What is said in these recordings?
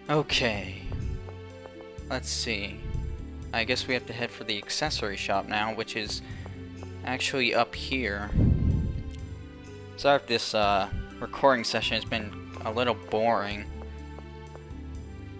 Okay. Let's see. I guess we have to head for the accessory shop now, which is actually up here. Sorry if this recording session has been a little boring.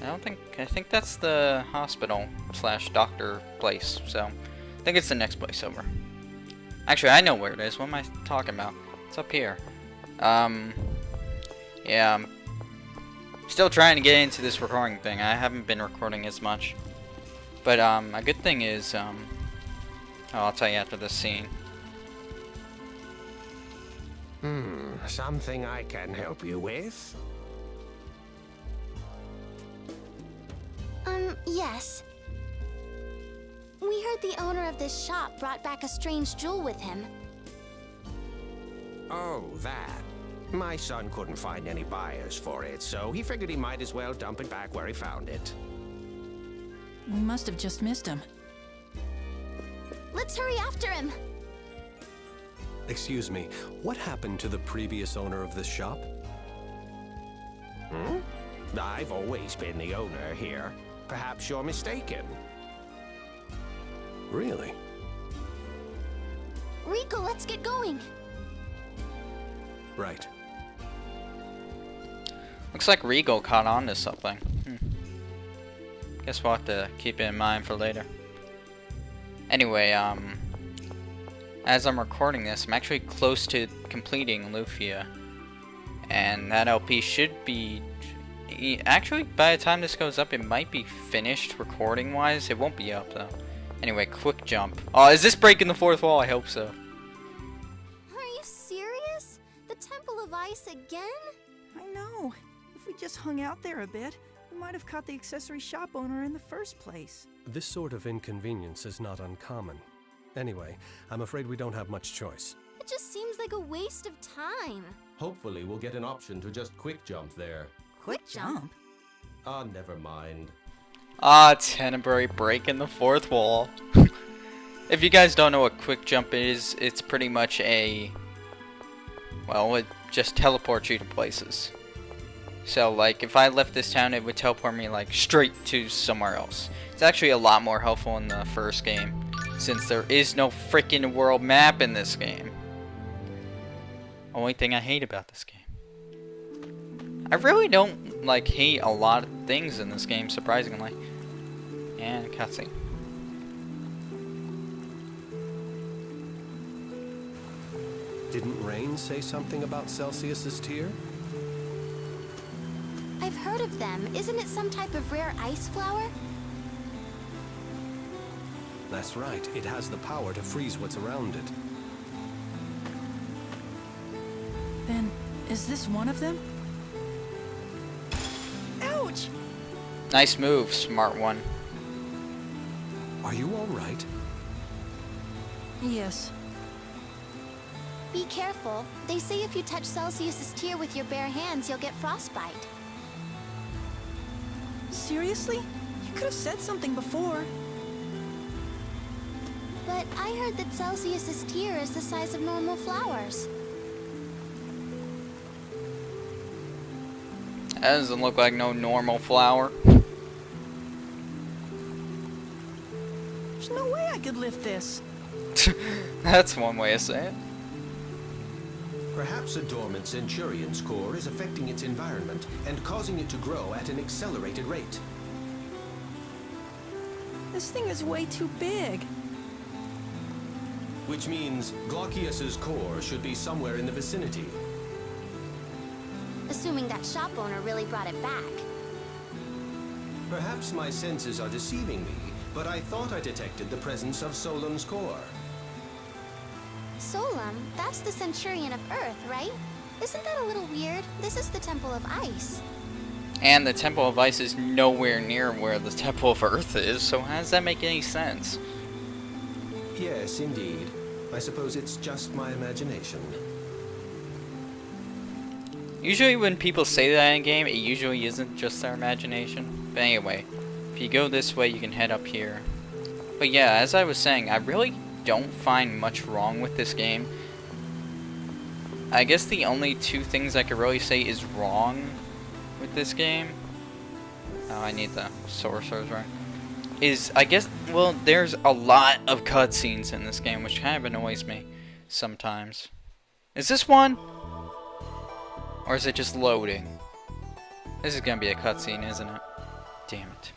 I think that's the hospital slash doctor place, so I think it's the next place over. Actually, I know where it is. What am I talking about? It's up here. Yeah, I'm still trying to get into this recording thing. I haven't been recording as much. But, a good thing is, oh, I'll tell you after this scene. Something I can help you with? Yes. We heard the owner of this shop brought back a strange jewel with him. Oh, that. My son couldn't find any buyers for it, so he figured he might as well dump it back where he found it. We must have just missed him. Let's hurry after him. Excuse me, what happened to the previous owner of this shop? I've always been the owner here. Perhaps you're mistaken. Really? Rico, let's get going. Right. Looks like Regal caught on to something. Guess we'll have to keep it in mind for later. Anyway, as I'm recording this, I'm actually close to completing Lufia. And that LP should be... Actually, by the time this goes up, it might be finished recording-wise. It won't be up, though. Anyway, quick jump. Oh, is this breaking the fourth wall? I hope so. Are you serious? The Temple of Ice again? I know. If we just hung out there a bit, we might have caught the accessory shop owner in the first place. This sort of inconvenience is not uncommon. Anyway, I'm afraid we don't have much choice. It just seems like a waste of time. Hopefully we'll get an option to just quick jump there. Quick jump? Ah, never mind. Ah, Tenebrae breaking the fourth wall. If you guys don't know what quick jump is, it's pretty much a... Well, it just teleports you to places. So, like, if I left this town, it would teleport me, like, straight to somewhere else. It's actually a lot more helpful in the first game, since there is no freaking world map in this game. Only thing I hate about this game. I really don't, like, hate a lot of things in this game, surprisingly. And cutscene. Didn't Rain say something about Celsius's tear? I've heard of them. Isn't it some type of rare ice flower? That's right, it has the power to freeze what's around it. Then, is this one of them? Ouch! Nice move, smart one. Are you all right? Yes. Be careful. They say if you touch Celsius's tear with your bare hands, you'll get frostbite. Seriously? You could have said something before. But I heard that Celsius's tear is the size of normal flowers. That doesn't look like no normal flower. There's no way I could lift this. That's one way of saying it. Perhaps a dormant Centurion's core is affecting its environment and causing it to grow at an accelerated rate. This thing is way too big. Which means Glaucius's core should be somewhere in the vicinity. Assuming that shop owner really brought it back. Perhaps my senses are deceiving me, but I thought I detected the presence of Solon's core. Solum, that's the Centurion of Earth, right? Isn't that a little weird? This is the Temple of Ice. And the Temple of Ice is nowhere near where the Temple of Earth is, so how does that make any sense? Yes, indeed. I suppose it's just my imagination. Usually when people say that in a game, it usually isn't just their imagination. But anyway, if you go this way, you can head up here. But yeah, as I was saying, I really don't find much wrong with this game. I guess the only two things I could really say is wrong with this game Oh, I need the sorcerer's ring. I guess, well, there's a lot of cutscenes in this game, which kind of annoys me sometimes. Is this one? Or is it just loading? This is gonna be a cutscene, isn't it? Damn it.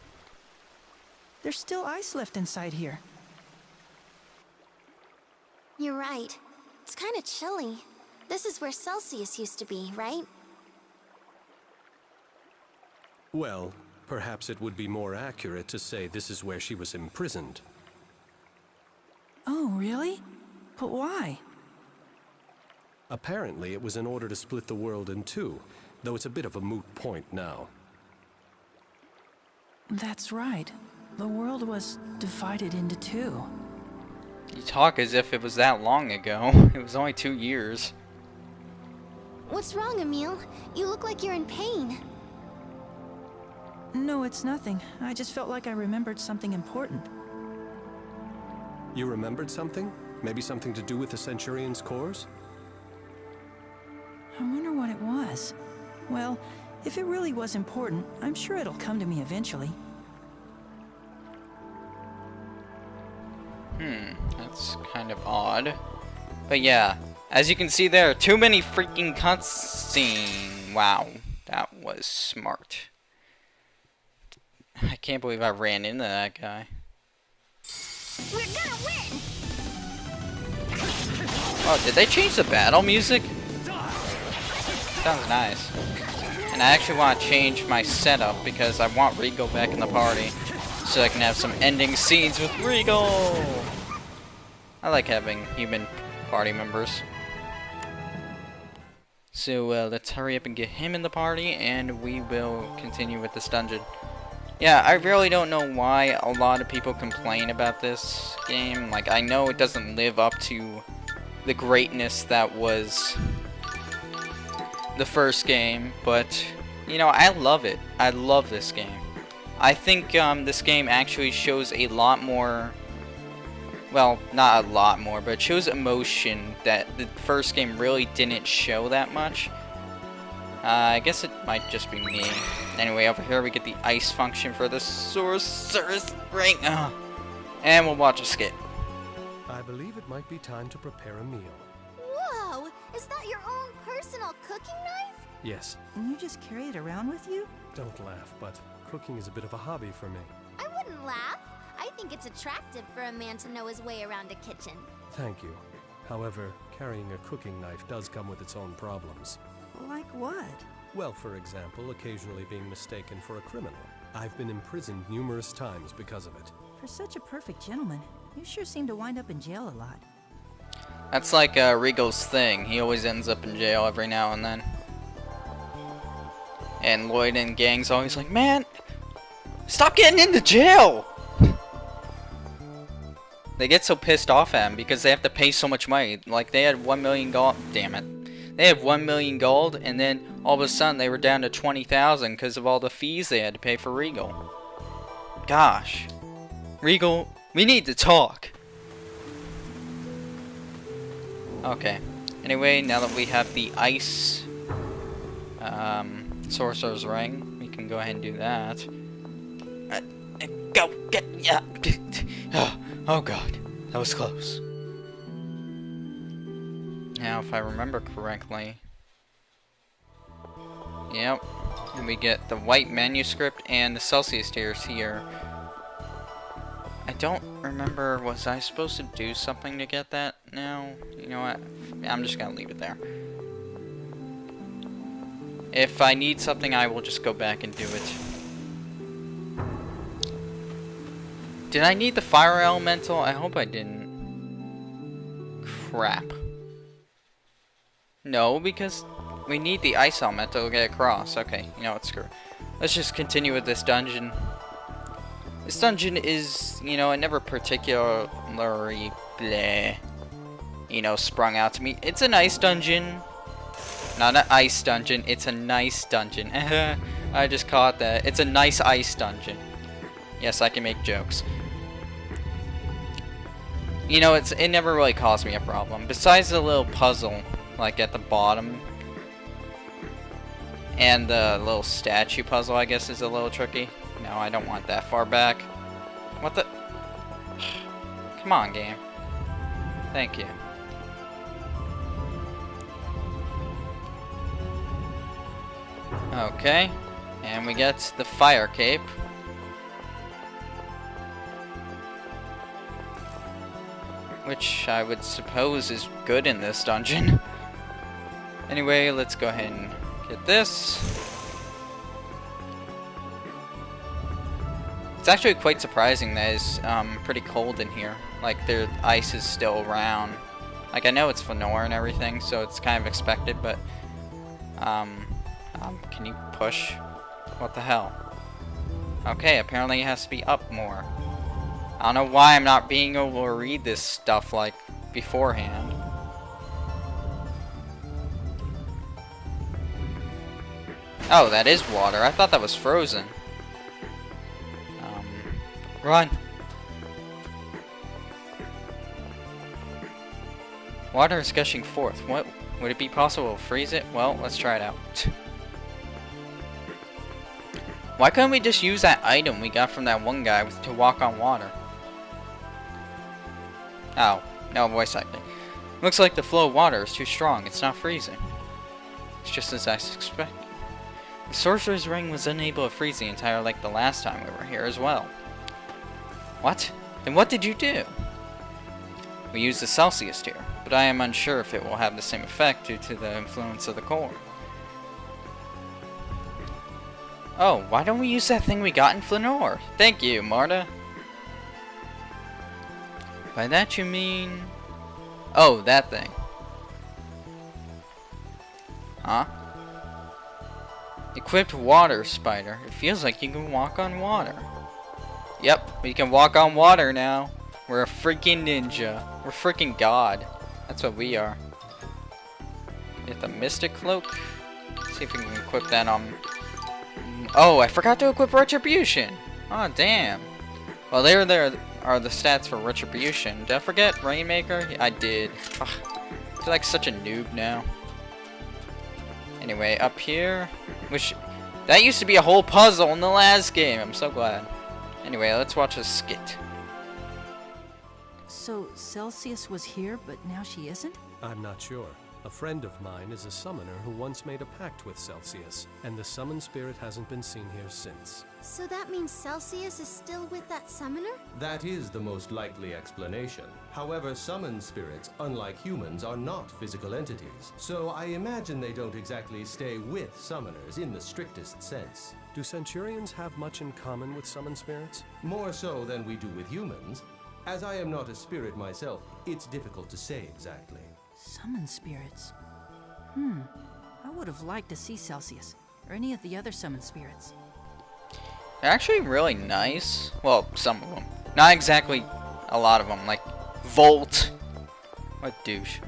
There's still ice left inside here. You're right. It's kind of chilly. This is where Celsius used to be, right? Well, perhaps it would be more accurate to say this is where she was imprisoned. Oh, really? But why? Apparently, it was in order to split the world in two, though it's a bit of a moot point now. That's right. The world was divided into two. You talk as if it was that long ago. It was only 2 years. What's wrong, Emil? You look like you're in pain. No, it's nothing. I just felt like I remembered something important. You remembered something? Maybe something to do with the Centurion's cores? I wonder what it was. Well, if it really was important, I'm sure it'll come to me eventually. That's kind of odd. But yeah, as you can see there, too many freaking cutscenes. Wow, that was smart. I can't believe I ran into that guy. We're gonna win! Oh, did they change the battle music? Sounds nice. And I actually want to change my setup because I want Rigo back in the party so I can have some ending scenes with Rigo. I like having human party members. So let's hurry up and get him in the party and we will continue with this dungeon. Yeah, I really don't know why a lot of people complain about this game. Like, I know it doesn't live up to the greatness that was the first game, but, you know, I love it. I love this game. I think this game actually shows a lot more, well, not a lot more, but it shows emotion that the first game really didn't show that much. I guess it might just be me. Anyway, over here we get the ice function for the sorcerer's ring. And we'll watch a skit. I believe it might be time to prepare a meal. Whoa! Is that your own personal cooking knife? Yes, And you just carry it around with you? don't laugh, but cooking is a bit of a hobby for me. I wouldn't laugh. I think it's attractive for a man to know his way around a kitchen. Thank you. However, carrying a cooking knife does come with its own problems. Like what? Well, for example, occasionally being mistaken for a criminal. I've been imprisoned numerous times because of it. For such a perfect gentleman, you sure seem to wind up in jail a lot. That's like Rigo's thing. He always ends up in jail every now and then. And Lloyd and gang's always like, man, stop getting into jail! They get so pissed off at him because they have to pay so much money. Like, they had 1 million gold. Damn it. They had 1 million gold, and then all of a sudden they were down to 20,000 because of all the fees they had to pay for Regal. Gosh. Regal, we need to talk. Okay. Anyway, now that we have the ice sorcerer's ring, we can go ahead and do that. Go get yeah. Oh god, that was close. Now, if I remember correctly, yep, and we get the white manuscript and the Celsius tears here. I don't remember, was I supposed to do something to get that now? You know what, I'm just gonna leave it there. If I need something, I will just go back and do it. Did I need the fire elemental? I hope I didn't. Crap. No, because we need the ice elemental to get across. Okay, you know what, screw it. Let's just continue with this dungeon. This dungeon is, you know, it never particularly bleh, you know, sprung out to me. It's a nice dungeon. Not an ice dungeon, it's a nice dungeon. I just caught that. It's a nice ice dungeon. Yes, I can make jokes. You know, it never really caused me a problem. Besides the little puzzle, like at the bottom. And the little statue puzzle, I guess, is a little tricky. No, I don't want that far back. What the? Come on, game. Thank you. Okay. And we get the fire cape. Which I would suppose is good in this dungeon. Anyway, let's go ahead and get this. It's actually quite surprising that it's pretty cold in here. Like, the ice is still around. Like, I know it's Fëanor and everything, so it's kind of expected, but... can you push? What the hell? Okay, apparently it has to be up more. I don't know why I'm not being able to read this stuff, like, beforehand. Oh, that is water. I thought that was frozen. Run! Water is gushing forth. What? Would it be possible to freeze it? Well, let's try it out. Why couldn't we just use that item we got from that one guy to walk on water? Oh, no voice acting. Looks like the flow of water is too strong. It's not freezing. It's just as I expected. The Sorcerer's Ring was unable to freeze the entire lake the last time we were here as well. What? Then what did you do? We used the Celsius tier, but I am unsure if it will have the same effect due to the influence of the core. Oh, why don't we use that thing we got in Fëanor? Thank you, Marta. By that you mean... Oh, that thing. Huh? Equipped water spider. It feels like you can walk on water. Yep, we can walk on water now. We're a freaking ninja. We're freaking god. That's what we are. Get the Mystic Cloak. See if we can equip that on... Oh, I forgot to equip Retribution. Oh, damn. Well, there are the stats for Retribution. Did I forget Rainmaker? I did. Ugh, I feel like such a noob now. Anyway, up here, which that used to be a whole puzzle in the last game. I'm so glad. Anyway, let's watch a skit. So Celsius was here, but now she isn't? I'm not sure. A friend of mine is a summoner who once made a pact with Celsius, and the summoned spirit hasn't been seen here since. So that means Celsius is still with that summoner? That is the most likely explanation. However, summoned spirits, unlike humans, are not physical entities. So I imagine they don't exactly stay with summoners in the strictest sense. Do Centurions have much in common with summoned spirits? More so than we do with humans. As I am not a spirit myself, it's difficult to say exactly. Summon spirits. I would have liked to see Celsius, or any of the other summon spirits. They're actually really nice. Well, some of them. Not exactly a lot of them. Like, Volt. What douche.